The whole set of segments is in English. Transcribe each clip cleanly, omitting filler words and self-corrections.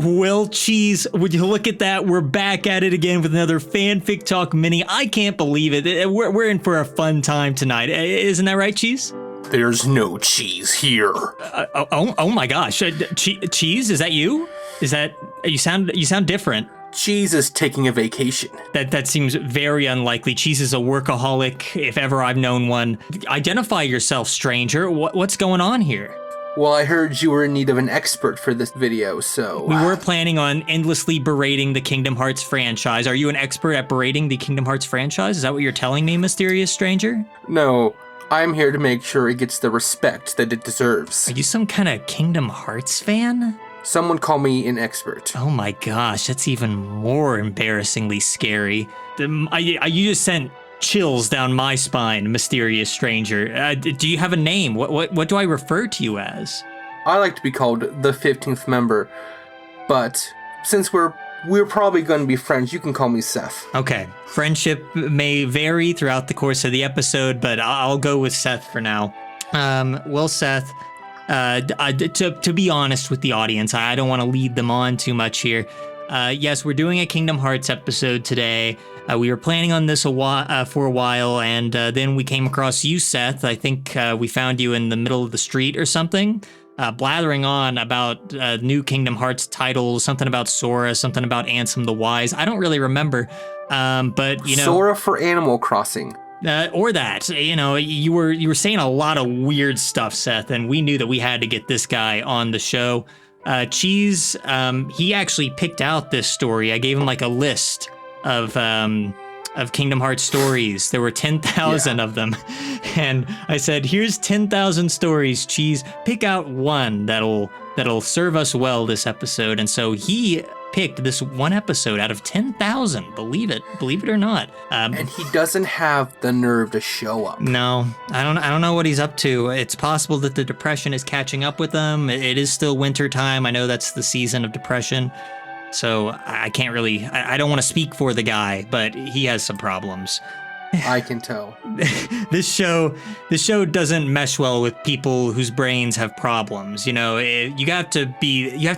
Well, Cheese, would you look at that? We're back at it again with another Fanfic Talk mini. I can't believe it. We're in for a fun time tonight. Isn't that right, Cheese? There's no cheese here. Oh my gosh. Cheese, is that you? You sound different. Cheese is taking a vacation. That seems very unlikely. Cheese is a workaholic, if ever I've known one. Identify yourself, stranger. What's going on here? Well, I heard you were in need of an expert for this video, so... We were planning on endlessly berating the Kingdom Hearts franchise. Are you an expert at berating the Kingdom Hearts franchise? Is that what you're telling me, mysterious stranger? No, I'm here to make sure it gets the respect that it deserves. Are you some kind of Kingdom Hearts fan? Someone call me an expert. Oh my gosh, that's even more embarrassingly scary. You just sent chills down my spine, mysterious stranger. Do you have a name? What do I refer to you as? I like to be called the 15th member, but since we're probably going to be friends, you can call me Seth. Okay, friendship may vary throughout the course of the episode, but I'll go with Seth for now. Well, Seth, to be honest with the audience, I don't want to lead them on too much here. Yes, we're doing a Kingdom Hearts episode today. We were planning on this for a while, and then we came across you, Seth. I think we found you in the middle of the street or something, blathering on about new Kingdom Hearts titles, something about Sora, something about Ansem the Wise. I don't really remember, but you know, Sora for Animal Crossing. Or that, you know, you were saying a lot of weird stuff, Seth, and we knew that we had to get this guy on the show. Cheese, he actually picked out this story. I gave him like a list of Kingdom Hearts stories. There were 10,000 of them, and I said, "Here's 10,000 stories. Cheese, pick out one that'll serve us well this episode." And so he picked this one episode out of 10,000. Believe it or not. And he doesn't have the nerve to show up. No, I don't know what he's up to. It's possible that the depression is catching up with him. It is still winter time. I know that's the season of depression. So I can't really, I don't want to speak for the guy, but he has some problems. I can tell. This show doesn't mesh well with people whose brains have problems. You know, you have to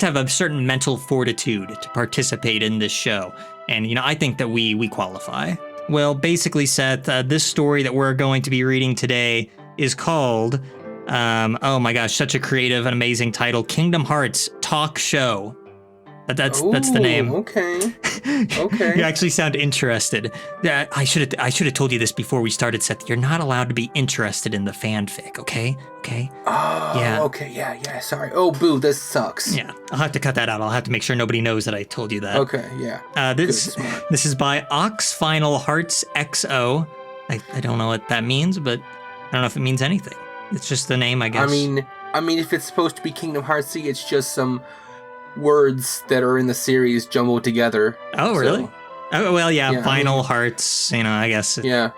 have a certain mental fortitude to participate in this show. And, you know, I think that we qualify. Well, basically, Seth, this story that we're going to be reading today is called, oh my gosh, such a creative and amazing title, Kingdom Hearts Talk Show. That's the name. Okay. You actually sound interested. I should have told you this before we started, Seth. You're not allowed to be interested in the fanfic, okay? Okay? Oh, yeah. Okay, yeah, sorry. Oh, boo, this sucks. Yeah, I'll have to cut that out. I'll have to make sure nobody knows that I told you that. Okay, yeah. This is by Ox Final Hearts XO. I don't know what that means, but I don't know if it means anything. It's just the name, I guess. I mean, if it's supposed to be Kingdom Heartsy, it's just some words that are in the series jumbled together. Oh, really? So, oh, well, yeah, Final Hearts, you know, I guess. Yeah.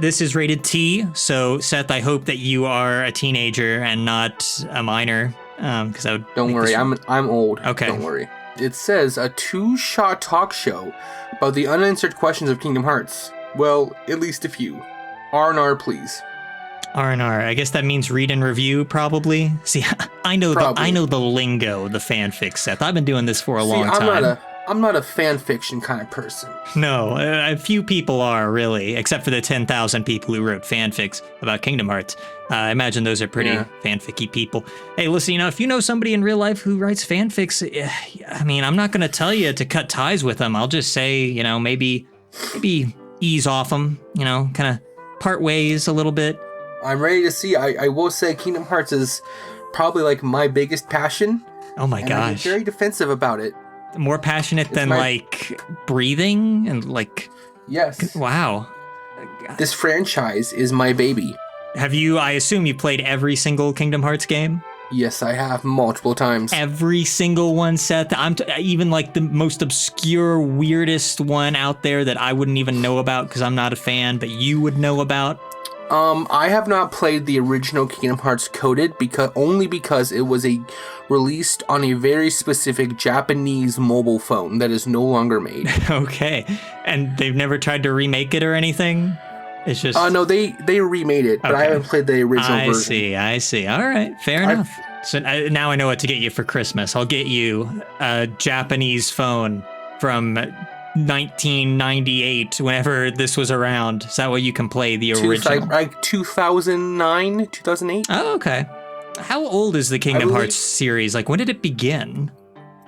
This is rated T, so Seth, I hope that you are a teenager and not a minor, because I would... Don't worry, I'm old. Okay. Don't worry. It says, a two-shot talk show about the unanswered questions of Kingdom Hearts. Well, at least a few. R&R, please. R&R. I guess that means read and review, probably. See, I know the lingo, the fanfic, Seth. I've been doing this for a long time. I'm not a fan fiction kind of person. No, a few people are, really, except for the 10,000 people who wrote fanfics about Kingdom Hearts. I imagine those are pretty fanficky people. Hey, listen, you know, if you know somebody in real life who writes fanfics, I mean, I'm not going to tell you to cut ties with them. I'll just say, you know, maybe ease off them, you know, kind of part ways a little bit. I'm ready to see. I will say Kingdom Hearts is probably like my biggest passion. Oh my gosh. I'm very defensive about it. More passionate than like breathing and like... Yes. Wow. This franchise is my baby. I assume you played every single Kingdom Hearts game? Yes, I have multiple times. Every single one, Seth. Even like the most obscure, weirdest one out there that I wouldn't even know about because I'm not a fan, but you would know about. I have not played the original Kingdom Hearts coded only because it was released on a very specific Japanese mobile phone that is no longer made. Okay, and they've never tried to remake it or anything? It's just... No, they remade it, but I haven't played the original version. I see. All right, fair enough. So now I know what to get you for Christmas. I'll get you a Japanese phone from 1998, whenever this was around. Is that what you can play the original? Like 2009, 2008. Oh, okay. How old is the Kingdom Hearts series? Like, when did it begin?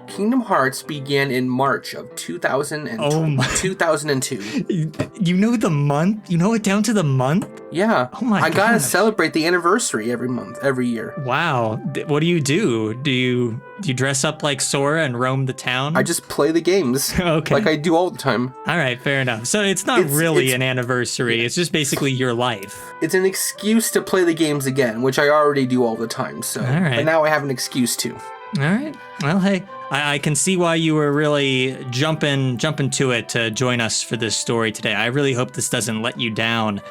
Kingdom Hearts began in March of 2002. You know the month? You know it down to the month? Yeah. Oh my god. I gotta celebrate the anniversary every year. Wow. What do you do? Do you dress up like Sora and roam the town? I just play the games. Okay. Like I do all the time. All right, fair enough. So it's not really an anniversary. It's just basically your life. It's an excuse to play the games again, which I already do all the time. So, all right. But now I have an excuse to. All right. Well, hey, I can see why you were really jumping to it to join us for this story today. I really hope this doesn't let you down.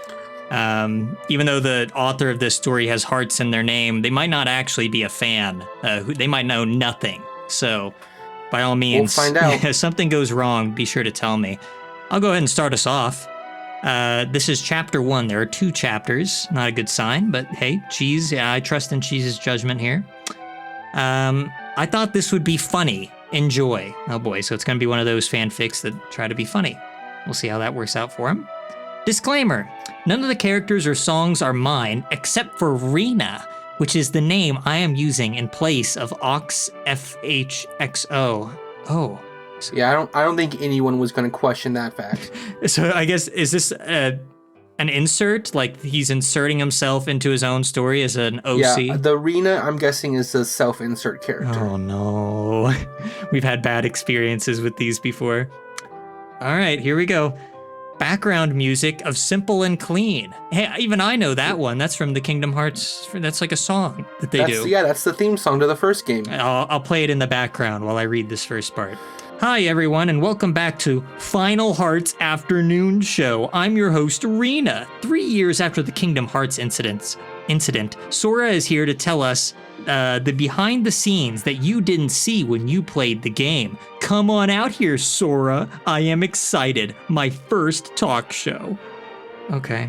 Even though the author of this story has hearts in their name, they might not actually be a fan. They might know nothing. So, by all means, we'll find out. If something goes wrong, be sure to tell me. I'll go ahead and start us off. This is chapter 1. There are 2 chapters. Not a good sign, but hey, Cheese, I trust in Cheese's judgment here. I thought this would be funny. Enjoy. Oh boy, so it's going to be one of those fanfics that try to be funny. We'll see how that works out for him. Disclaimer. None of the characters or songs are mine, except for Rena, which is the name I am using in place of Ox FHXO. Oh. Yeah, I don't think anyone was going to question that fact. So I guess, is this an insert? Like he's inserting himself into his own story as an OC? Yeah, the Rena, I'm guessing, is a self-insert character. Oh no. We've had bad experiences with these before. All right, here we go. Background music of Simple and Clean. Hey, even I know that one. That's from the Kingdom Hearts. That's like a song that they do. Yeah, that's the theme song to the first game. I'll play it in the background while I read this first part. Hi, everyone, and welcome back to Final Hearts Afternoon Show. I'm your host, Rena. 3 years after the Kingdom Hearts incident, Sora is here to tell us the behind the scenes that you didn't see when you played the game. Come on out here, Sora. I am excited. My first talk show. Okay.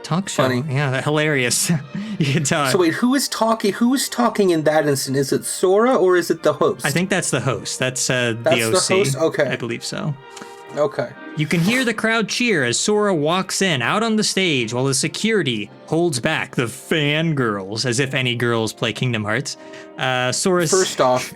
Talk show. Funny. Yeah, hilarious. You can tell. So wait, who is talking? Who is talking in that instant? Is it Sora or is it the host? I think that's the host. That's the OC. The host? Okay. I believe so. Okay. You can hear the crowd cheer as Sora walks in out on the stage while the security holds back the fangirls, as if any girls play Kingdom Hearts. Sora's... First off,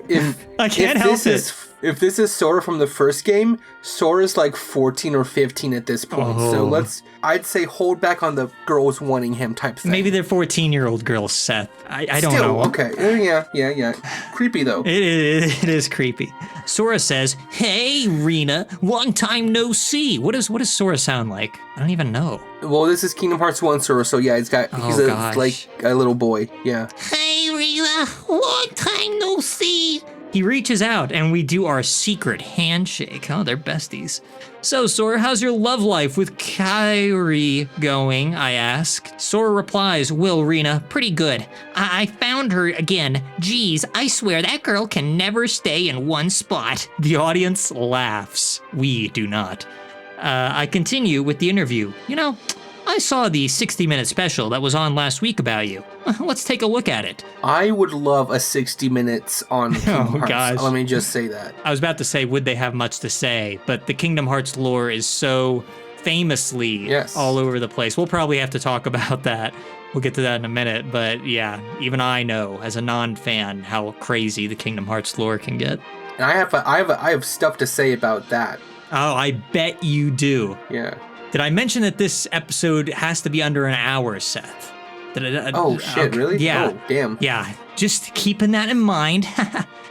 if this is Sora from the first game, Sora's like 14 or 15 at this point. So I'd say hold back on the girls wanting him type thing. Maybe they're 14-year-old girls, Seth. I don't know. Okay. Yeah. Creepy though. It is creepy. Sora says, "Hey, Rena, long time no see." What does Sora sound like? I don't even know. Well, this is Kingdom Hearts 1 Sora, so yeah, he's like a little boy. Yeah. Hey, Rena, long time no see. He reaches out and we do our secret handshake. Oh, they're besties. So, Sora, how's your love life with Kairi going? I ask. Sora replies, "Well, Rena, pretty good. I found her again. Geez, I swear that girl can never stay in one spot." The audience laughs. We do not. I continue with the interview. You know, I saw the 60-minute special that was on last week about you. Let's take a look at it. I would love a 60 minutes on Kingdom Hearts. Gosh. Let me just say that. I was about to say, would they have much to say? But the Kingdom Hearts lore is so famously all over the place. We'll probably have to talk about that. We'll get to that in a minute. But yeah, even I know, as a non-fan, how crazy the Kingdom Hearts lore can get. And I have stuff to say about that. Oh, I bet you do. Yeah. Did I mention that this episode has to be under an hour, Seth? Oh, shit, okay. Really? Yeah. Oh, damn. Yeah, just keeping that in mind.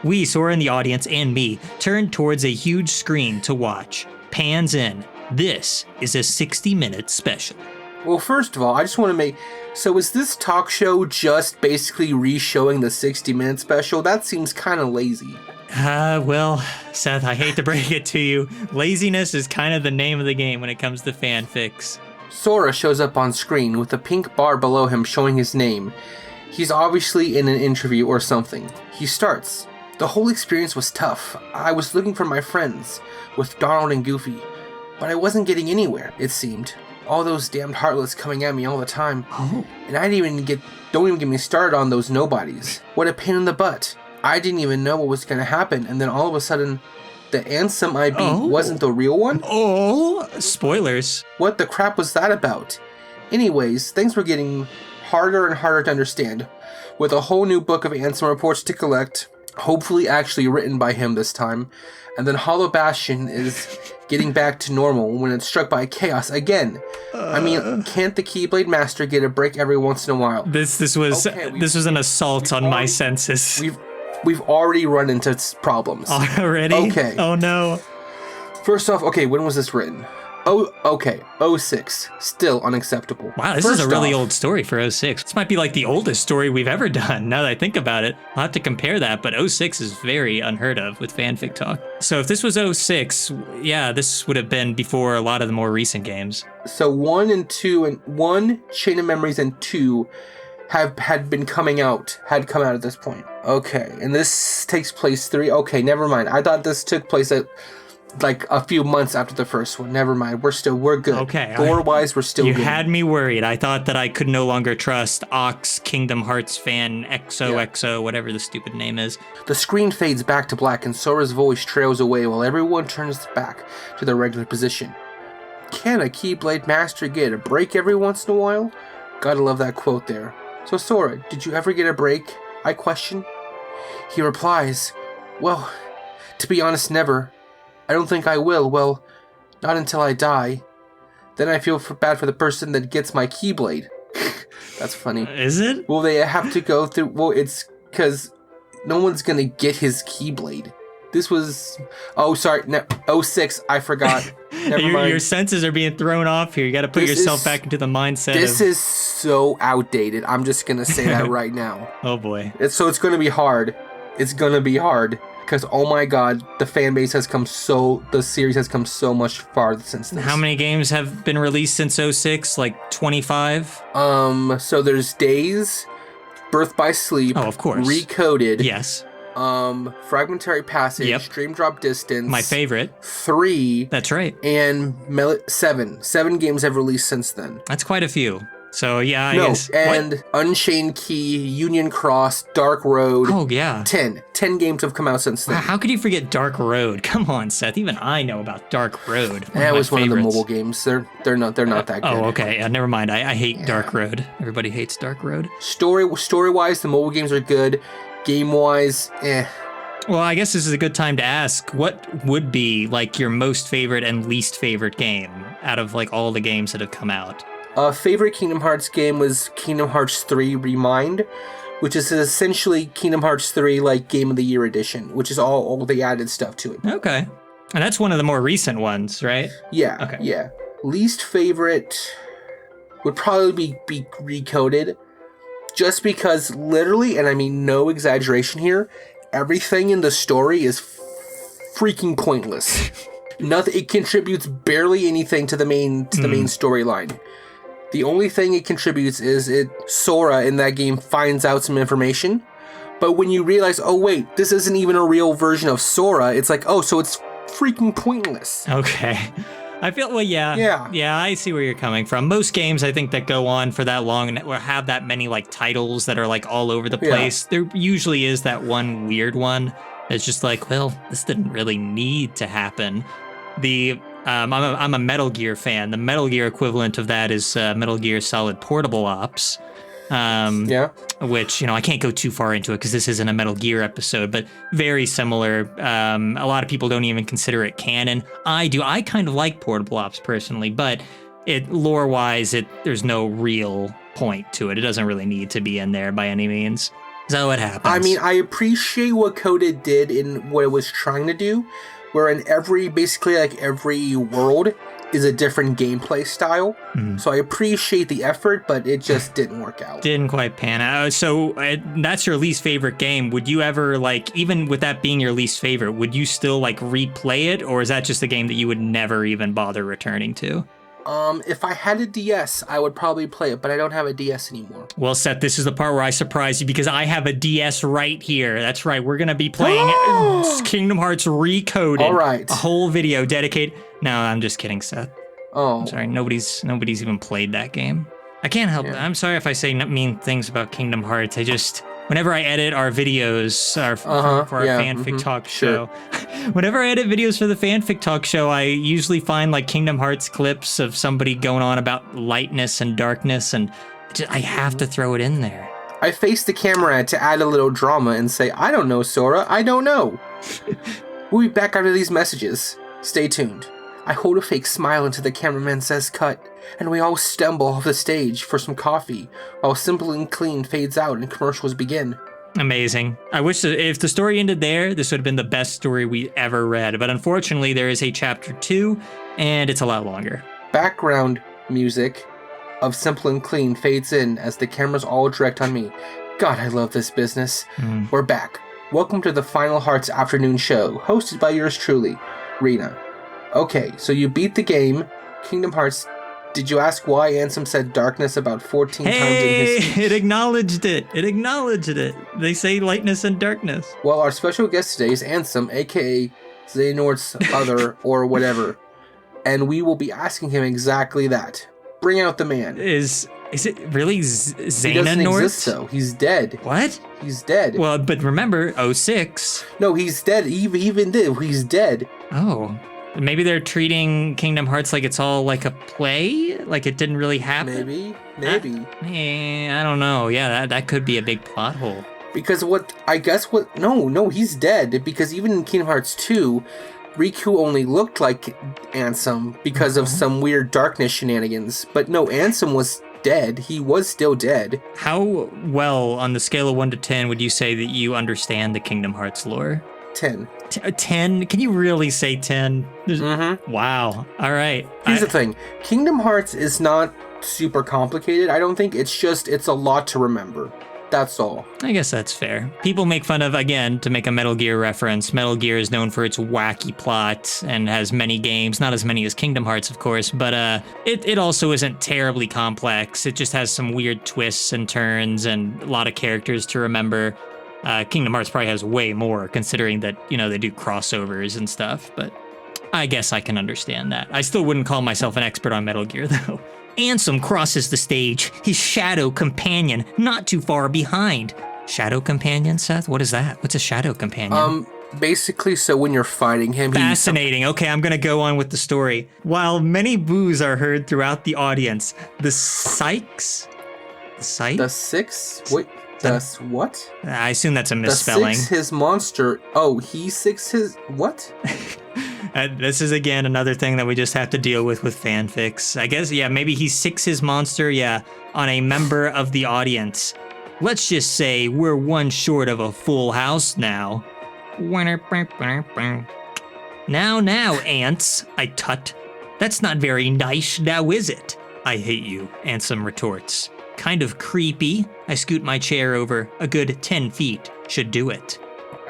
We, Sora in the audience, and me, turned towards a huge screen to watch. Pans in. This is a 60-minute special. Well, first of all, I just want to make... So is this talk show just basically re-showing the 60-minute special? That seems kind of lazy. Well, Seth, I hate to break it to you. Laziness is kind of the name of the game when it comes to fanfics. Sora shows up on screen with a pink bar below him showing his name. He's obviously in an interview or something. He starts. "The whole experience was tough. I was looking for my friends, with Donald and Goofy, but I wasn't getting anywhere, it seemed. all those damned heartless coming at me all the time. Oh. And don't even get me started on those nobodies. What a pain in the butt. I didn't even know what was going to happen, and then all of a sudden, the Ansem I beat wasn't the real one? Oh, spoilers. What the crap was that about? Anyways, things were getting harder and harder to understand, with a whole new book of Ansem reports to collect, hopefully actually written by him this time, and then Hollow Bastion is getting back to normal when it's struck by chaos again. I mean, can't the Keyblade Master get a break every once in a while? This was an assault on my senses. We've already run into problems. Already? Okay. Oh no. First off, okay, when was this written? Oh, okay, 06. Still unacceptable. Wow, this is a really old story for 06. This might be like the oldest story we've ever done, now that I think about it. I'll have to compare that, but 06 is very unheard of with fanfic talk. So if this was 06, yeah, this would have been before a lot of the more recent games. So 1 and 2, and 1, Chain of Memories, and 2 had come out at this point. Okay, and this takes place 3. Okay, never mind. I thought this took place at like a few months after the first one. Never mind. We're good. Okay. Lore-wise, we're still good. You had me worried. I thought that I could no longer trust Ox, Kingdom Hearts fan, XOXO, whatever the stupid name is. The screen fades back to black and Sora's voice trails away while everyone turns back to their regular position. Can a Keyblade Master get a break every once in a while? Gotta love that quote there. So Sora, did you ever get a break? I question. He replies, well, to be honest, never. I don't think I will. Well, not until I die. Then I feel bad for the person that gets my Keyblade. That's funny. Is it? Well, they have to go through... Well, it's because no one's going to get his Keyblade. This was... Oh, sorry. No, 06. I forgot. Never mind. Your senses are being thrown off here. You got to put yourself back into the mindset. This is so outdated. I'm just going to say that right now. Oh, boy. It's going to be hard. It's going to be hard. Because, oh my god, the series has come so much farther since this. How many games have been released since 06? Like 25? So there's Days, Birth by Sleep. Oh, of course. Recoded. Yes. Fragmentary Passage. Yep. Stream Drop Distance. My favorite. 3. That's right. And 7. 7 games have released since then. That's quite a few. So, yeah, I guess. And what? Unchained Key, Union Cross, Dark Road. Oh, yeah. 10 games have come out since then. How could you forget Dark Road? Come on, Seth. Even I know about Dark Road. That was one of the mobile games. They're not that good. Oh, okay. Never mind. I hate Dark Road. Everybody hates Dark Road. Story-wise, the mobile games are good. Game-wise, Well, I guess this is a good time to ask, what would be like your most favorite and least favorite game out of like all the games that have come out? Favorite Kingdom Hearts game was Kingdom Hearts 3 Remind, which is essentially Kingdom Hearts 3 like Game of the Year edition, which is all the added stuff to it. Okay. And that's one of the more recent ones, right? Yeah. Okay. Yeah. Least favorite would probably be Recoded, just because literally, and I mean no exaggeration here, everything in the story is freaking pointless. Nothing. It contributes barely anything to the main storyline. The only thing it contributes is Sora in that game finds out some information, but when you realize, oh wait, this isn't even a real version of Sora, it's like, oh, so it's freaking pointless. Okay. I feel, well, yeah, I see where you're coming from. Most games, I think, that go on for that long and have that many like titles that are like all over the place, there usually is that one weird one that's just like, well, this didn't really need to happen. I'm a Metal Gear fan. The Metal Gear equivalent of that is Metal Gear Solid Portable Ops. Which, I can't go too far into it because this isn't a Metal Gear episode, but very similar. A lot of people don't even consider it canon. I do. I kind of like Portable Ops personally, but lore-wise, there's no real point to it. It doesn't really need to be in there by any means. So it happens. I mean, I appreciate what Coded did in what it was trying to do, where in every world is a different gameplay style. So I appreciate the effort, but it just didn't work out. Didn't quite pan out. So that's your least favorite game. Would you ever, even with that being your least favorite, would you still replay it? Or is that just a game that you would never even bother returning to? If I had a DS, I would probably play it, but I don't have a DS anymore. Well, Seth, this is the part where I surprise you because I have a DS right here. That's right. We're going to be playing Kingdom Hearts Recoded. All right. A whole video dedicated. No, I'm just kidding, Seth. Oh. I'm sorry, nobody's even played that game. I can't help it. I'm sorry if I say mean things about Kingdom Hearts. I just, whenever I edit our videos for our fanfic talk show, whenever I edit videos for the fanfic talk show, I usually find like Kingdom Hearts clips of somebody going on about lightness and darkness, and I have to throw it in there. I face the camera to add a little drama and say, I don't know, Sora, I don't know. We'll be back after these messages. Stay tuned. I hold a fake smile until the cameraman says cut, and we all stumble off the stage for some coffee, while Simple and Clean fades out and commercials begin. Amazing. I wish that if the story ended there, this would have been the best story we ever read, but unfortunately there is a chapter 2, and it's a lot longer. Background music of Simple and Clean fades in as the cameras all direct on me. God, I love this business. We're back. Welcome to the Final Hearts afternoon show, hosted by yours truly, Rena. Okay, so you beat the game, Kingdom Hearts. Did you ask why Ansem said darkness about 14 times in his speech? It acknowledged it. It acknowledged it. They say lightness and darkness. Well, our special guest today is Ansem, aka Xehanort's other or whatever. And we will be asking him exactly that. Bring out the man. Is it really Xehanort? He doesn't exist, though. He's dead. What? He's dead. Well, but remember, 06. No, he's dead. Even did. He's dead. Oh. Maybe they're treating Kingdom Hearts like it's all like a play? Like it didn't really happen? Maybe. I don't know. Yeah, that could be a big plot hole. Because no, he's dead. Because even in Kingdom Hearts 2, Riku only looked like Ansem because of some weird darkness shenanigans. But no, Ansem was dead. He was still dead. How well, on the scale of 1 to 10, would you say that you understand the Kingdom Hearts lore? 10. 10? Can you really say 10? Wow. All right. Here's the thing. Kingdom Hearts is not super complicated. I don't think. It's a lot to remember. That's all. I guess that's fair. People make fun of, again, to make a Metal Gear reference, Metal Gear is known for its wacky plot and has many games, not as many as Kingdom Hearts, of course, but it also isn't terribly complex. It just has some weird twists and turns and a lot of characters to remember. Kingdom Hearts probably has way more, considering that, they do crossovers and stuff, but I guess I can understand that. I still wouldn't call myself an expert on Metal Gear, though. Ansem crosses the stage, his shadow companion not too far behind. Shadow companion, Seth? What is that? What's a shadow companion? Basically, so when you're fighting him... Fascinating. Okay, I'm going to go on with the story. While many boos are heard throughout the audience, the Sykes? The Sykes? The Six? Wait... what? I assume that's a misspelling. The Six, his monster. Oh, he Six his... What? This is, again, another thing that we just have to deal with fanfics. I guess, yeah, maybe he Six his monster, on a member of the audience. Let's just say we're one short of a full house now. Now, ants, I tut. That's not very nice, now is it? I hate you, Ansem retorts. Kind of creepy. I scoot my chair over. A good 10 feet should do it.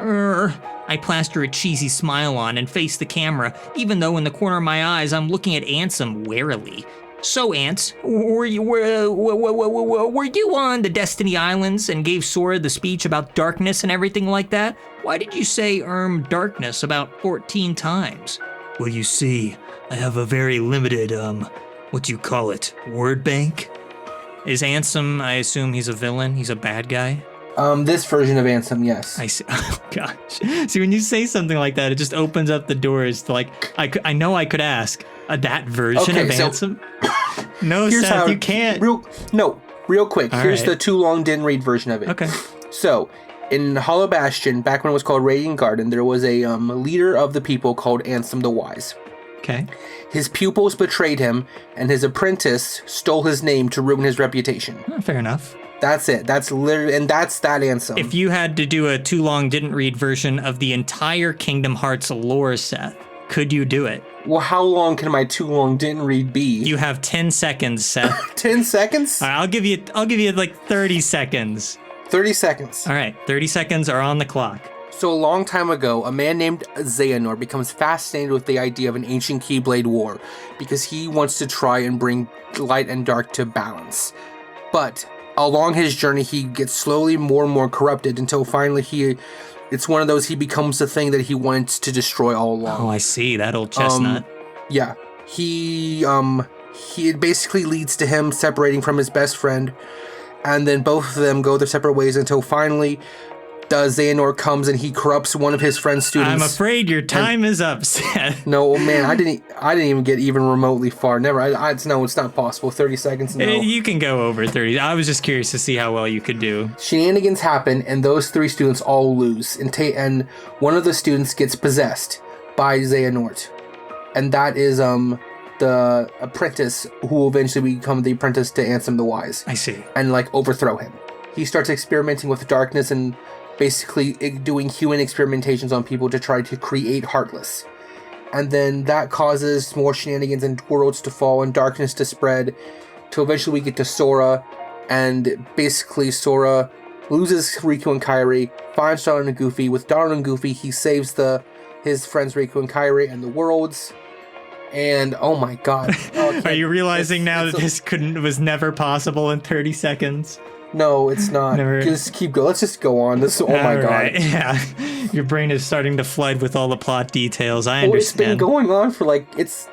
I plaster a cheesy smile on and face the camera, even though in the corner of my eyes I'm looking at Ansem warily. So, Ants, were you on the Destiny Islands and gave Sora the speech about darkness and everything like that? Why did you say darkness about 14 times? Well, you see, I have a very limited, what do you call it, word bank? Is Ansem, I assume he's a villain? He's a bad guy? This version of Ansem, yes. I see. Oh, gosh. See, when you say something like that, it just opens up the doors to, I know I could ask, that version of Ansem? No, Seth, you can't. Real quick. Here's the too long didn't read version of it. Okay. So, in Hollow Bastion, back when it was called Radiant Garden, there was a leader of the people called Ansem the Wise. Okay. His pupils betrayed him, and his apprentice stole his name to ruin his reputation. Oh, fair enough. That's it. That's literally, and that's that Ansem. If you had to do a too long didn't read version of the entire Kingdom Hearts lore, Seth, could you do it? Well, how long can my too long didn't read be? You have 10 seconds, Seth. 10 seconds? All right, I'll give you like 30 seconds. 30 seconds. All right, 30 seconds are on the clock. So a long time ago, a man named Xehanort becomes fascinated with the idea of an ancient Keyblade war because he wants to try and bring light and dark to balance. But along his journey, he gets slowly more and more corrupted until finally it's one of those he becomes the thing that he wants to destroy all along. Oh, I see. That old chestnut. Yeah. it basically leads to him separating from his best friend, and then both of them go their separate ways until finally Xehanort comes and he corrupts one of his friend's students. I'm afraid your time is up, Seth. No, man, I didn't even get even remotely far. Never. No, it's not possible. 30 seconds. No. You can go over 30. I was just curious to see how well you could do. Shenanigans happen, and those 3 students all lose, and one of the students gets possessed by Xehanort, and that is the apprentice who will eventually become the apprentice to Ansem the Wise. I see. And overthrow him. He starts experimenting with darkness and basically doing human experimentations on people to try to create Heartless. And then that causes more shenanigans and worlds to fall and darkness to spread, till eventually we get to Sora, and basically Sora loses Riku and Kairi, finds Donald and Goofy. With Donald and Goofy, he saves his friends Riku and Kairi and the worlds. And oh my god. Okay. Are you realizing now that this was never possible in 30 seconds? No, it's not. Never. Just keep going. Let's just go on. Oh my god. Yeah. Your brain is starting to flood with all the plot details. I understand. It's been going on for it's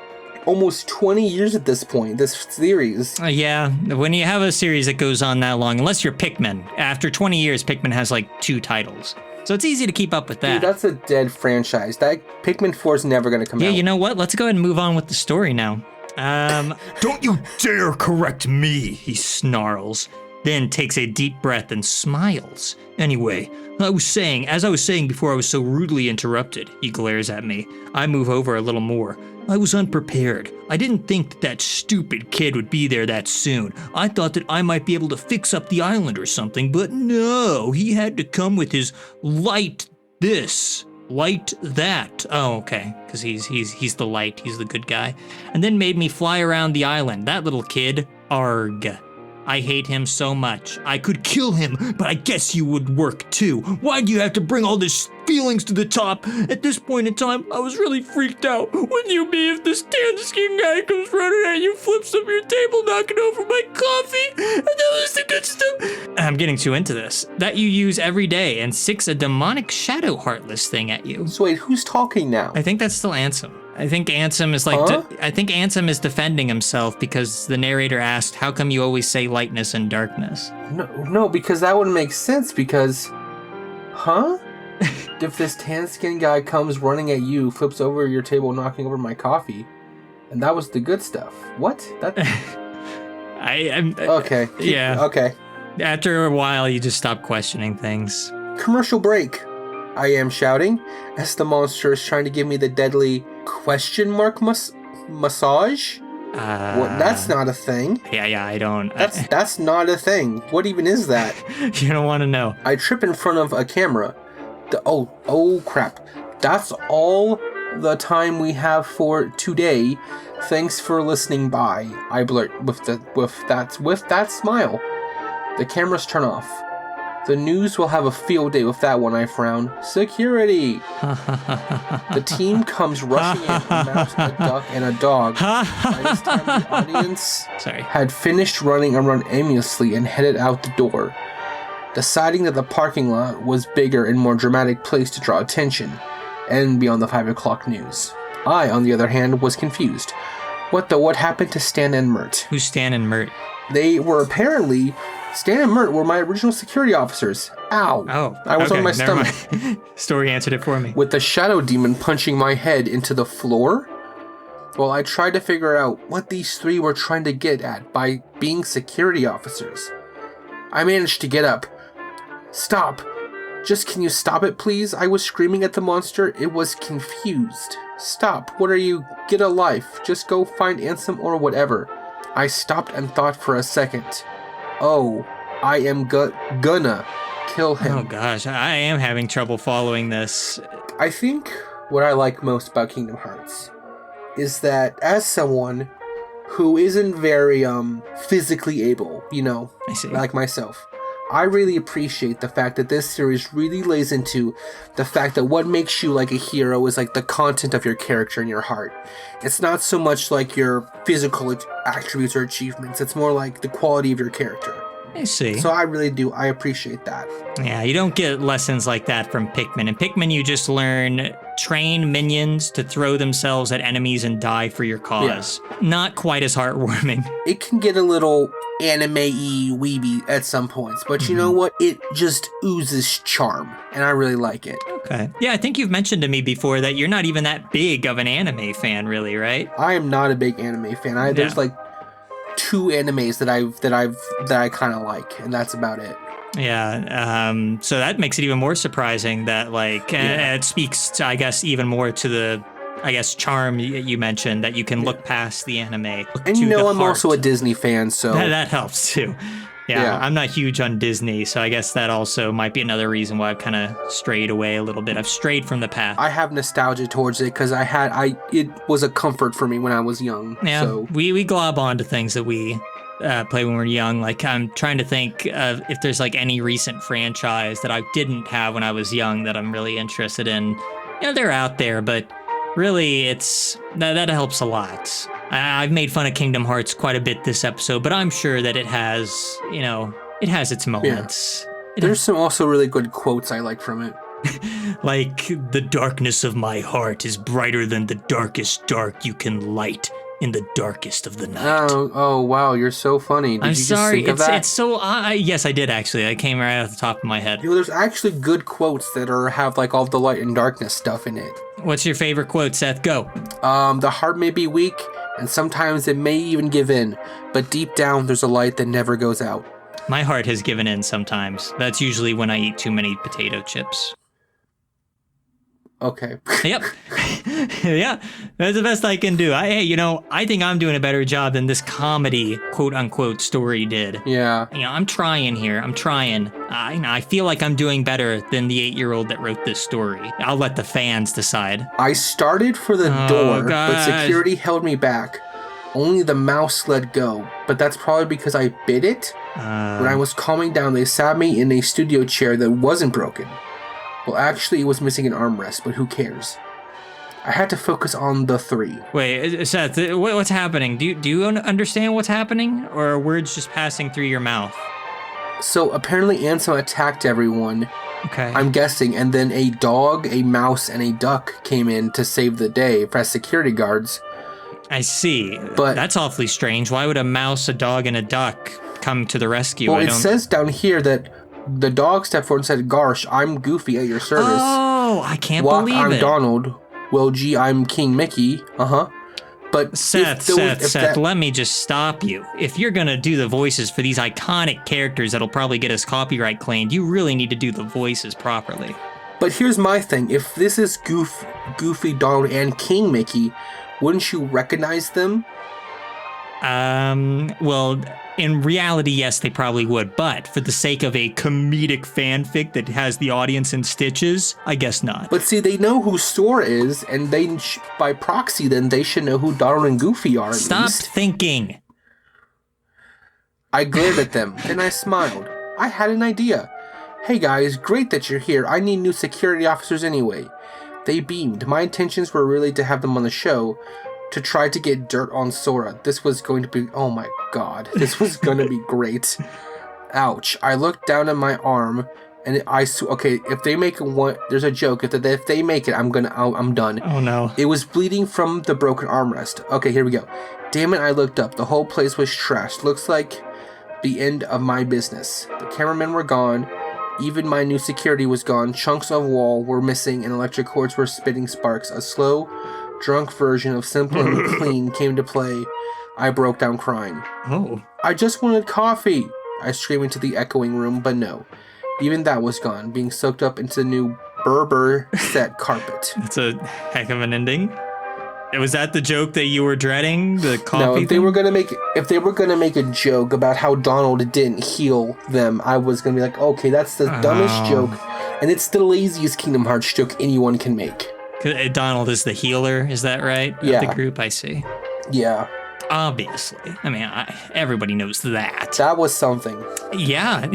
almost 20 years at this point, this series. Yeah, when you have a series that goes on that long, unless you're Pikmin, after 20 years, Pikmin has 2 titles. So it's easy to keep up with that. Dude, that's a dead franchise. That Pikmin 4 is never going to come out. Yeah, you know what? Let's go ahead and move on with the story now. Don't you dare correct me, he snarls. Then takes a deep breath and smiles. Anyway, as I was saying before I was so rudely interrupted, he glares at me. I move over a little more. I was unprepared. I didn't think that stupid kid would be there that soon. I thought that I might be able to fix up the island or something, but no, he had to come with his light this, light that. Oh, okay, because he's the light, he's the good guy. And then made me fly around the island. That little kid, arg. I hate him so much. I could kill him, but I guess you would work too. Why do you have to bring all this feelings to the top? At this point in time, I was really freaked out. Wouldn't you be if this tan-skinned guy comes running at you, flips up your table, knocking over my coffee? And that was the good stuff. I'm getting too into this. That you use every day and sicks a demonic shadow heartless thing at you. So wait, who's talking now? I think that's still Ansem. I think Ansem is I think Ansem is defending himself because the narrator asked, how come you always say lightness and darkness? No, because that wouldn't make sense because, if this tan-skinned guy comes running at you, flips over your table, knocking over my coffee, and that was the good stuff. What? Okay. Yeah. Okay. After a while, you just stop questioning things. Commercial break. I am shouting as the monster is trying to give me the deadly question mark massage. That's not a thing. Yeah, I don't. That's not a thing. What even is that? You don't want to know. I trip in front of a camera. Oh crap. That's all the time we have for today. Thanks for listening. Bye. I blurt with that smile. The cameras turn off. The news will have a field day with that one, I frown. Security! The team comes rushing in, a mouse, a duck, and a dog. By this time, the audience had finished running around aimlessly and headed out the door, deciding that the parking lot was bigger and more dramatic place to draw attention, and beyond the 5 o'clock news. I, on the other hand, was confused. What happened to Stan and Mert? Who's Stan and Mert? They were apparently... Stan and Mert were my original security officers. Ow. Oh, I was on my stomach. Story answered it for me. With the shadow demon punching my head into the floor? Well, I tried to figure out what these 3 were trying to get at by being security officers. I managed to get up. Stop. Just can you stop it, please? I was screaming at the monster. It was confused. Stop. What are you? Get a life. Just go find Ansem or whatever. I stopped and thought for a second. Oh, I am gonna kill him. Oh gosh, I am having trouble following this. I think what I like most about Kingdom Hearts is that as someone who isn't very physically able, I see. Like myself, I really appreciate the fact that this series really lays into the fact that what makes you like a hero is like the content of your character and your heart. It's not so much like your physical attributes or achievements. It's more like the quality of your character. I see. So I really do. I appreciate that. Yeah, you don't get lessons like that from Pikmin. In Pikmin, you just learn train minions to throw themselves at enemies and die for your cause. Not quite as heartwarming. It can get a little anime-y, weeby at some points, but you know what? It just oozes charm, and I really like it. Okay. Yeah, I think you've mentioned to me before that you're not even that big of an anime fan, really, right? I am not a big anime fan. There's like 2 animes that I kind of like, and that's about it. Yeah, so that makes it even more surprising that, like, it speaks to, I guess, even more to the, charm you mentioned, that you can look past the anime. And I'm also a Disney fan, so... That helps, too. Yeah, I'm not huge on Disney, so I guess that also might be another reason why I've kind of strayed away a little bit. I've strayed from the path. I have nostalgia towards it, because it was a comfort for me when I was young. Yeah, so. we glob onto things that we... play when we were young. Like, I'm trying to think of if there's like any recent franchise that I didn't have when I was young that I'm really interested in. They're out there, but really that helps a lot. I've made fun of Kingdom Hearts quite a bit this episode, but I'm sure that it has its moments. Yeah. There's some also really good quotes I like from it. Like, the darkness of my heart is brighter than the darkest dark you can light in the darkest of the night. Oh wow, you're so funny. I'm sorry, it's so... yes, I did, actually. I came right off the top of my head. There's actually good quotes that have like all the light and darkness stuff in it. What's your favorite quote, Seth? Go. The heart may be weak, and sometimes it may even give in, but deep down there's a light that never goes out. My heart has given in sometimes. That's usually when I eat too many potato chips. Okay. Yep. Yeah, that's the best I can do. I think I'm doing a better job than this comedy, quote unquote, story did. Yeah. I'm trying here. I'm trying. I feel like I'm doing better than the 8-year-old that wrote this story. I'll let the fans decide. I started for the door, but security held me back. Only the mouse let go, but that's probably because I bit it. When I was calming down, they sat me in a studio chair that wasn't broken. Well, actually, it was missing an armrest, but who cares? I had to focus on the 3. Wait, Seth, what's happening? Do you understand what's happening? Or are words just passing through your mouth? So, apparently Ansem attacked everyone. Okay. I'm guessing, and then a dog, a mouse, and a duck came in to save the day as security guards. I see. But that's awfully strange. Why would a mouse, a dog, and a duck come to the rescue? Well, it says down here that the dog stepped forward and said, "Gosh, I'm Goofy at your service." Oh, I can't believe it. I'm Donald. Well, gee, I'm King Mickey. But Seth, let me just stop you. If you're gonna do the voices for these iconic characters that'll probably get us copyright claimed, you really need to do the voices properly. But here's my thing. If this is Goofy, Donald, and King Mickey, wouldn't you recognize them? Well, in reality, yes, they probably would. But for the sake of a comedic fanfic that has the audience in stitches, I guess not. But see, they know who Sora is, and they, by proxy, then they should know who Donald and Goofy are, at least. Stop thinking. I glared at them, and I smiled. I had an idea. "Hey guys, great that you're here. I need new security officers anyway." They beamed. My intentions were really to have them on the show, to try to get dirt on Sora. This was going to be... Oh my god. This was going to be great. Ouch. I looked down at my arm, and okay, if they make one... There's a joke. If they make it, I'm done. Oh no. It was bleeding from the broken armrest. Okay, here we go. Damn it, I looked up. The whole place was trashed. Looks like the end of my business. The cameramen were gone. Even my new security was gone. Chunks of wall were missing, and electric cords were spitting sparks. A slow, drunk version of Simple and Clean came to play. I broke down crying. Oh. "I just wanted coffee!" I screamed into the echoing room, but no. Even that was gone, being soaked up into the new Berber set carpet. That's a heck of an ending. Was that the joke that you were dreading? The coffee No, if they thing? were gonna make a joke about how Donald didn't heal them, I was gonna be like, okay, that's the dumbest joke, and it's the laziest Kingdom Hearts joke anyone can make. Donald is the healer, is that right? Yeah. Of the group, I see. Yeah. Obviously. I mean, everybody knows that. That was something. Yeah.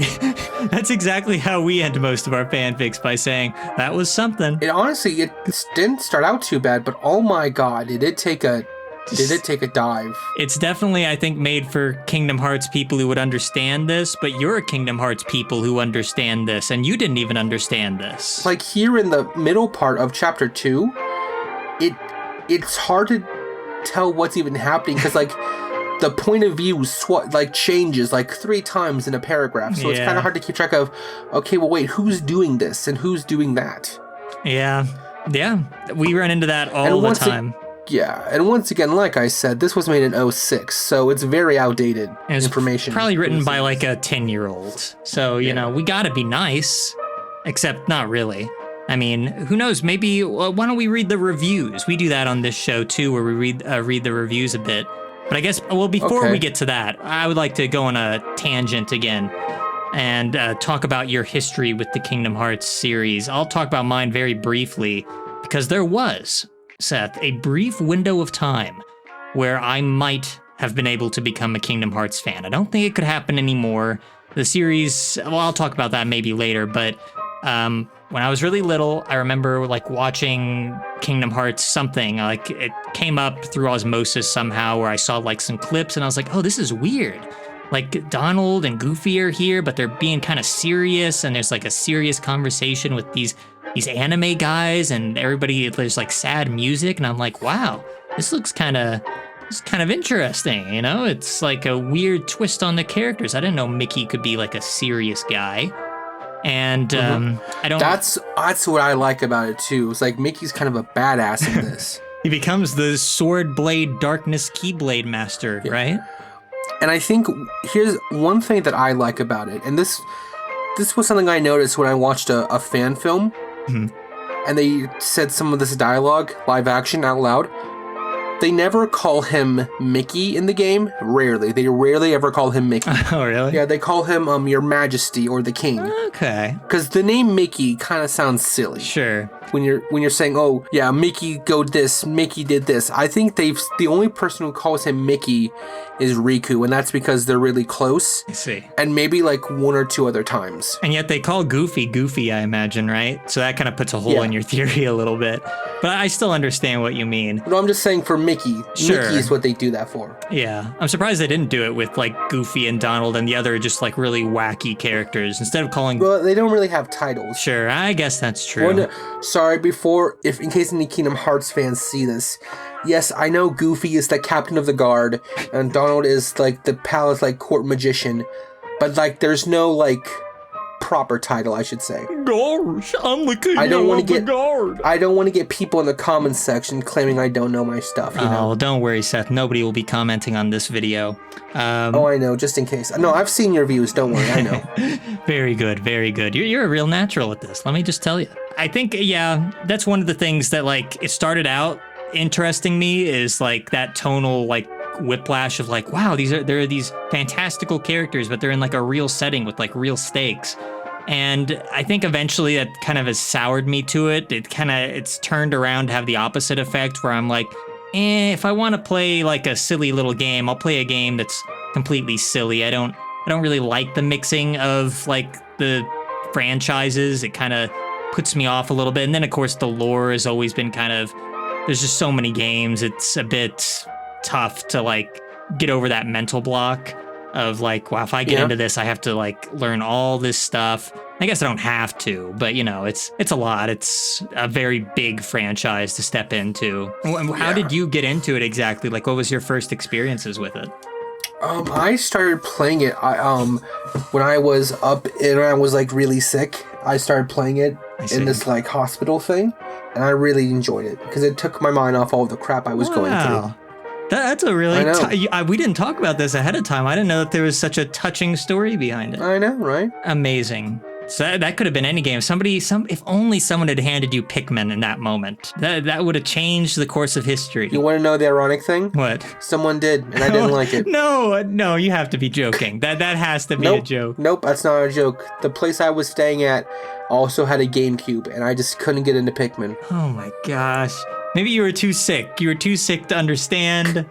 That's exactly how we end most of our fanfics, by saying, that was something. It honestly, it didn't start out too bad, but oh my god, it did take a Did it take a dive? It's definitely, I think, made for Kingdom Hearts people who would understand this, but you're a Kingdom Hearts people who understand this, and you didn't even understand this. Like here in the middle part of chapter 2, it's hard to tell what's even happening because like the point of view changes like 3 times in a paragraph, so it's kind of hard to keep track of. Okay, well wait, who's doing this and who's doing that? Yeah, we run into that all the time. And once again, like I said, this was made in 2006, so it's very outdated information. Probably written by like a 10-year-old. So, you know, we gotta be nice, except not really. I mean, who knows? Maybe, why don't we read the reviews? We do that on this show too, where we read the reviews a bit. But I guess, well, before we get to that, I would like to go on a tangent again and talk about your history with the Kingdom Hearts series. I'll talk about mine very briefly, because there was, Seth, a brief window of time where I might have been able to become a Kingdom Hearts fan. I don't think it could happen anymore. The series, well, I'll talk about that maybe later, but when I was really little, I remember like watching Kingdom Hearts something, like it came up through osmosis somehow where I saw like some clips and I was like, oh, this is weird. Like Donald and Goofy are here, but they're being kind of serious, and there's like a serious conversation with these anime guys, and everybody, there's like sad music, and I'm like, wow, this looks kind of interesting, you know? It's like a weird twist on the characters. I didn't know Mickey could be like a serious guy. And I don't. That's what I like about it too. It's like Mickey's kind of a badass in this. He becomes the Sword Blade Darkness Keyblade Master, right? And I think here's one thing that I like about it, and this was something I noticed when I watched a fan film, and they said some of this dialogue, live action, out loud. They never call him Mickey in the game. Rarely. They rarely ever call him Mickey. Oh, really? Yeah, they call him Your Majesty or the King. Okay. Because the name Mickey kind of sounds silly. Sure. When you're saying, oh, yeah, Mickey go this, Mickey did this. I think the only person who calls him Mickey is Riku, and that's because they're really close. I see. And maybe like 1 or 2 other times. And yet they call Goofy, I imagine, right? So that kind of puts a hole in your theory a little bit. But I still understand what you mean. No, I'm just saying for Mickey. Sure. Mickey is what they do that for. Yeah. I'm surprised they didn't do it with like Goofy and Donald and the other just like really wacky characters instead of calling. Well, they don't really have titles. Sure, I guess that's true. Sorry, in case any Kingdom Hearts fans see this. Yes, I know Goofy is the captain of the guard and Donald is like the palace like court magician, but like there's no like proper title, I should say. Gosh, I'm the king of the guard. I don't want to get people in the comments section claiming I don't know my stuff, you know? Don't worry, Seth. Nobody will be commenting on this video. Oh, I know, just in case. No, I've seen your views. Don't worry, I know. Very good, very good. You're a real natural at this. Let me just tell you. I think, yeah, that's one of the things that, like, it started out interesting me is, like, that tonal, like, whiplash of, like, wow, there are these fantastical characters, but they're in, like, a real setting with, like, real stakes. And I think eventually that kind of has soured me to it. It's turned around to have the opposite effect where I'm like, if I want to play like a silly little game, I'll play a game that's completely silly. I don't really like the mixing of like the franchises. It kind of puts me off a little bit. And then of course the lore has always been there's just so many games. It's a bit tough to like get over that mental block of like, wow, if I get into this, I have to like learn all this stuff. I guess I don't have to, but you know, it's a lot. It's a very big franchise to step into. How did you get into it exactly? Like, what was your first experiences with it? I started playing it. When I was up and I was like really sick, I started playing it in this like hospital thing, and I really enjoyed it because it took my mind off all the crap I was going through. That's a really... we didn't talk about this ahead of time. I didn't know that there was such a touching story behind it. I know, right? Amazing. So that could have been any game. If only someone had handed you Pikmin in that moment. That would have changed the course of history. You want to know the ironic thing? What? Someone did, and I didn't like it. No, you have to be joking. That has to be a joke. Nope, that's not a joke. The place I was staying at also had a GameCube, and I just couldn't get into Pikmin. Oh my gosh. Maybe you were too sick. You were too sick to understand.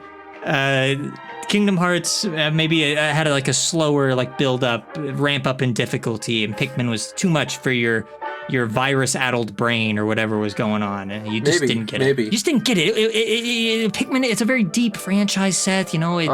Kingdom Hearts maybe it had like a slower like build up, ramp up in difficulty, and Pikmin was too much for your your virus-addled brain or whatever was going on. You just didn't get it. You just didn't get it. Pikmin, it's a very deep franchise, Seth. You know, it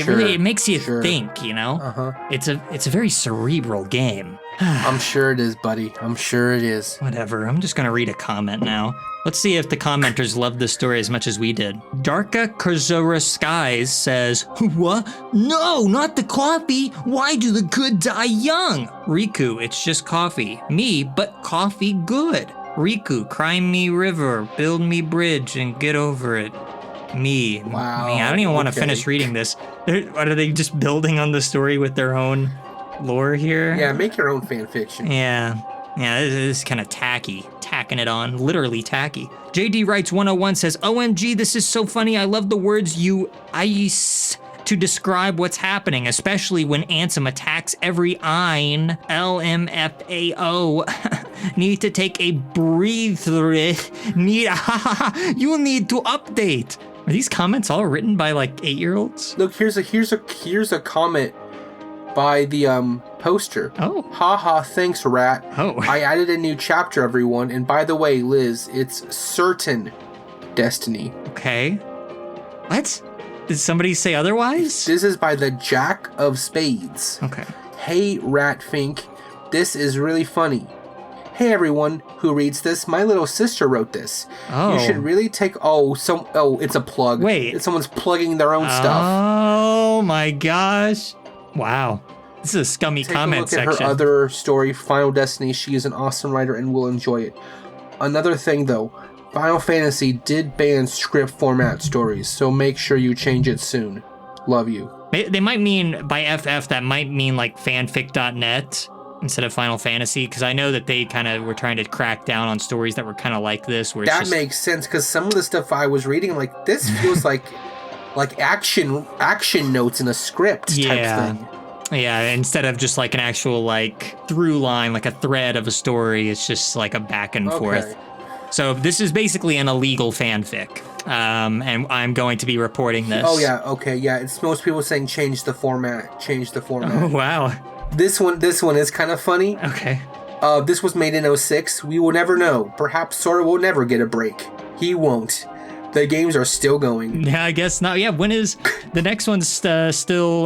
really makes you think. You know, it's a very cerebral game. I'm sure it is, buddy. I'm sure it is. Whatever. I'm just gonna read a comment now. Let's see if the commenters loved this story as much as we did. Darka Kurzura Skies says, "What? No, not the coffee. Why do the good die young? Riku, it's just coffee. Me, but coffee good. Riku, cry me river, build me bridge, and get over it. Me." Wow. Me. I don't even want to finish reading this. What are they just building on the story with their own lore here? Yeah, make your own fan fiction. Yeah, this is kind of tacky. Tacking it on, literally tacky. JD Writes 101 says, "OMG, this is so funny. I love the words you ice to describe what's happening, especially when Ansem attacks every Ein, LMFAO. Need to take a breather. You need to update." Are these comments all written by like 8-year-olds? Look, here's a comment by the poster. Oh. Haha, thanks, Rat. Oh. I added a new chapter, everyone. And by the way, Liz, it's certain destiny. Okay. What? Did somebody say otherwise? This is by the Jack of Spades. Okay. Hey, Rat Fink. This is really funny. Hey, everyone who reads this. My little sister wrote this. Oh. You should really take... it's a plug. Wait. Someone's plugging their own stuff. Oh, my gosh. Wow. This is a scummy comment section. Take a look at her other story, Final Destiny. She is an awesome writer and will enjoy it. Another thing, though, Final Fantasy did ban script format stories, so make sure you change it soon. Love you. They might mean, by FF, that might mean like fanfic.net instead of Final Fantasy, because I know that they kind of were trying to crack down on stories that were kind of like this. Where that makes sense, because some of the stuff I was reading, like, this feels like action notes in a script type thing. Yeah, instead of just like an actual like through line, like a thread of a story, it's just like a back and forth. So this is basically an illegal fanfic, and I'm going to be reporting this. Oh yeah, okay, yeah. It's most people saying change the format. Oh wow. This one is kind of funny. Okay. This was made in 06. We will never know. Perhaps Sora will never get a break. He won't. The games are still going. Yeah, I guess not. Yeah, when is the next one's still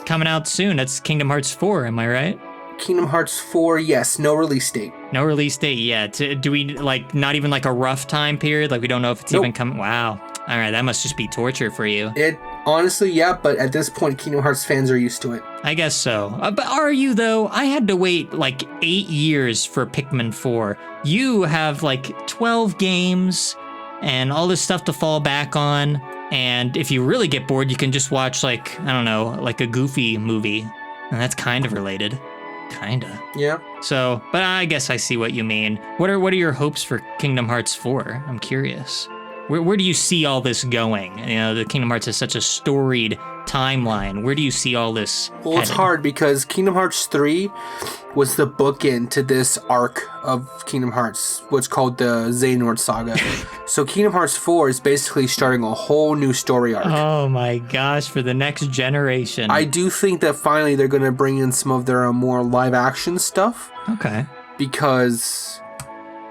coming out soon? That's Kingdom Hearts 4, am I right? Kingdom Hearts 4, yes. No release date. No release date yet. Do we, like, not even like a rough time period? Like, we don't know if it's even coming? Wow. All right, that must just be torture for you. It, honestly, yeah, but at this point, Kingdom Hearts fans are used to it. I guess so. But are you, though? I had to wait, like, 8 years for Pikmin 4. You have, like, 12 games and all this stuff to fall back on. And if you really get bored, you can just watch, like, I don't know, like a Goofy movie. And that's kind of related. Kinda. Yeah. So, but I guess I see what you mean. What are your hopes for Kingdom Hearts 4? I'm curious. Where do you see all this going? You know, the Kingdom Hearts is such a storied timeline. Where do you see all this Well, it's hard because Kingdom Hearts 3 was the bookend to this arc of Kingdom Hearts, what's called the Xehanort Saga. So Kingdom Hearts 4 is basically starting a whole new story arc. Oh my gosh, for the next generation. I do think that finally they're going to bring in some of their more live action stuff. Okay. Because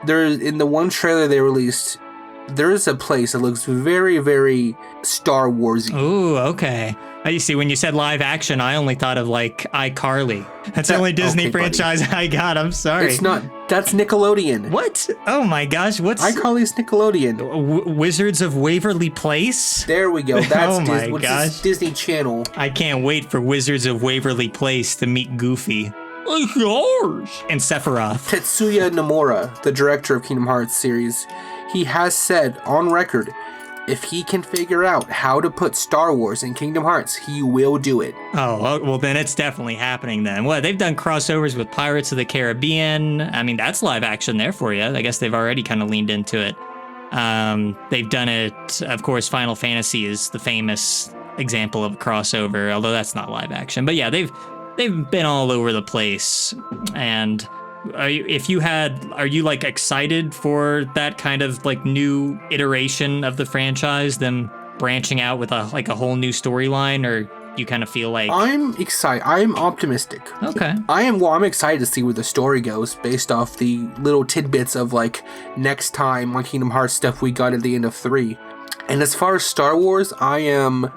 in the one trailer they released, there is a place that looks very, very Star Warsy. Ooh, okay. You see, when you said live action, I only thought of like iCarly. That's the only Disney franchise I got. I'm sorry. It's not. That's Nickelodeon. What? Oh my gosh, what's iCarly's Nickelodeon? Wizards of Waverly Place? There we go. That's oh my gosh. Disney Channel. I can't wait for Wizards of Waverly Place to meet Goofy. It's yours. And Sephiroth. Tetsuya Nomura, the director of Kingdom Hearts series, he has said on record, if he can figure out how to put Star Wars in Kingdom Hearts, he will do it. Oh, well then it's definitely happening then. Well, they've done crossovers with Pirates of the Caribbean. I mean, that's live action there for you. I guess they've already kind of leaned into it. They've done it, of course, Final Fantasy is the famous example of a crossover, although that's not live action. But yeah, they've been all over the place. And are you like excited for that kind of like new iteration of the franchise, them branching out with a whole new storyline, or you kind of feel like... I'm excited. I'm optimistic. Okay. I'm excited to see where the story goes based off the little tidbits of like next time on Kingdom Hearts stuff we got at the end of 3. And as far as Star Wars, I am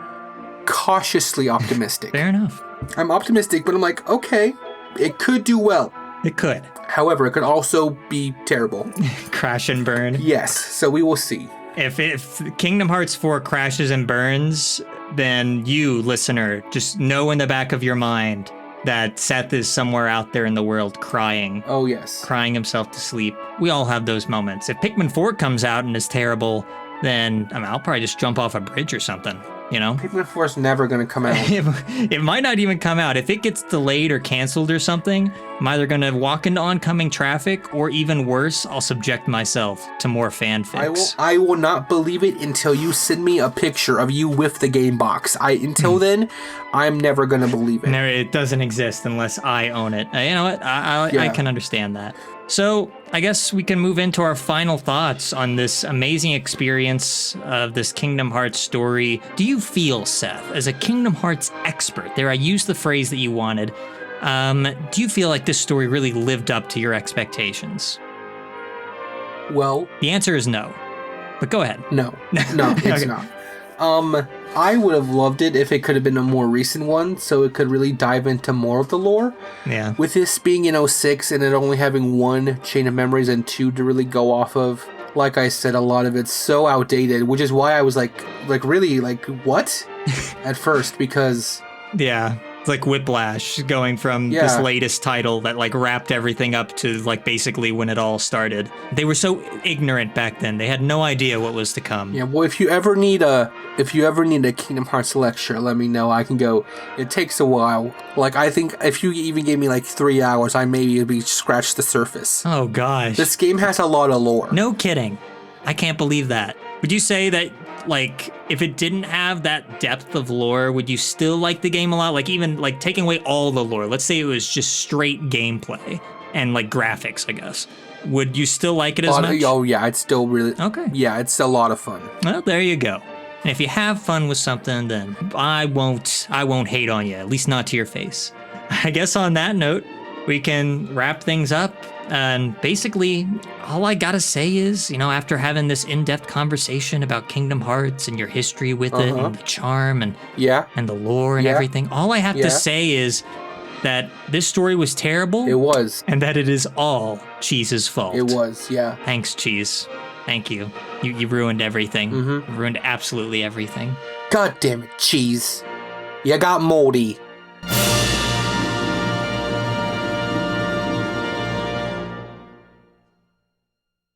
cautiously optimistic. Fair enough. I'm optimistic, but I'm like, okay, it could do well. It could. However, it could also be terrible. Crash and burn. Yes, so we will see. If Kingdom Hearts 4 crashes and burns, then you, listener, just know in the back of your mind that Seth is somewhere out there in the world crying. Oh, yes. Crying himself to sleep. We all have those moments. If Pikmin 4 comes out and is terrible, then I'll probably just jump off a bridge or something, you know? Pikmin 4 is never going to come out. It might not even come out. If it gets delayed or canceled or something, I'm either going to walk into oncoming traffic, or even worse, I'll subject myself to more fanfics. I will not believe it until you send me a picture of you with the game box. Until then, I'm never going to believe it. No, it doesn't exist unless I own it. You know what? I can understand that. So I guess we can move into our final thoughts on this amazing experience of this Kingdom Hearts story. Do you feel, Seth, as a Kingdom Hearts expert, there I used the phrase that you wanted, do you feel like this story really lived up to your expectations? Well, the answer is no, but go ahead. No, it's Okay. not. I would have loved it if it could have been a more recent one, so it could really dive into more of the lore. Yeah. With this being in 06 and it only having one chain of memories and 2 to really go off of, like I said, a lot of it's so outdated, which is why I was like really, like, what? At first, because... Yeah. It's like Whiplash, going from this latest title that like wrapped everything up to like basically when it all started. They were so ignorant back then. They had no idea what was to come. Yeah, well, if you ever need a Kingdom Hearts lecture, let me know. I can go. It takes a while. Like, I think if you even gave me like 3 hours, I maybe would be scratched the surface. Oh gosh. This game has a lot of lore. No kidding. I can't believe that. Would you say that, like, if it didn't have that depth of lore, would you still like the game a lot? Like, even, like, taking away all the lore, let's say it was just straight gameplay and, like, graphics, I guess. Would you still like it as much? Oh, yeah, it's still really... Okay. Yeah, it's a lot of fun. Well, there you go. And if you have fun with something, then I won't hate on you, at least not to your face. I guess on that note, we can wrap things up. And basically, all I gotta say is, after having this in-depth conversation about Kingdom Hearts and your history with it and the charm and the lore and everything, all I have to say is that this story was terrible. It was. And that it is all Cheese's fault. It was, yeah. Thanks, Cheese. Thank you. You ruined everything. You ruined absolutely everything. God damn it, Cheese. You got moldy.